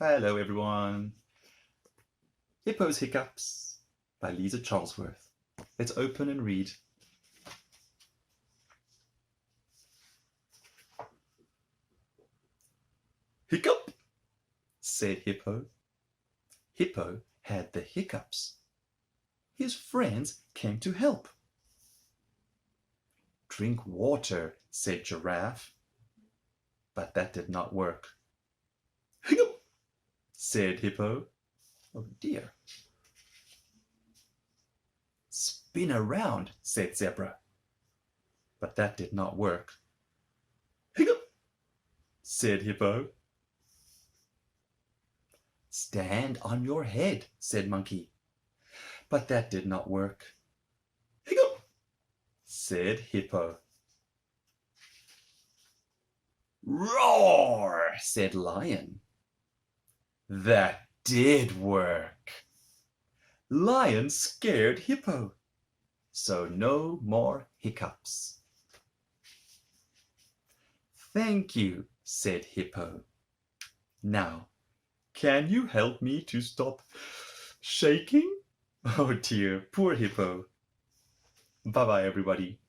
Hello everyone. Hippos Hiccups by Lisa Charlesworth. Let's open and read. Hiccup, said Hippo. Hippo had the hiccups. His friends came to help. Drink water, said Giraffe. But that did not work. Hiccup, said Hippo. Oh dear. Spin around, said Zebra. But that did not work. Hiccup, said Hippo. Stand on your head, said Monkey. But that did not work. Hiccup, said Hippo. Roar, said Lion. That did work. Lion scared Hippo, so no more hiccups. Thank you, said Hippo. Now, can you help me to stop shaking? Oh dear, poor Hippo. Bye-bye, everybody.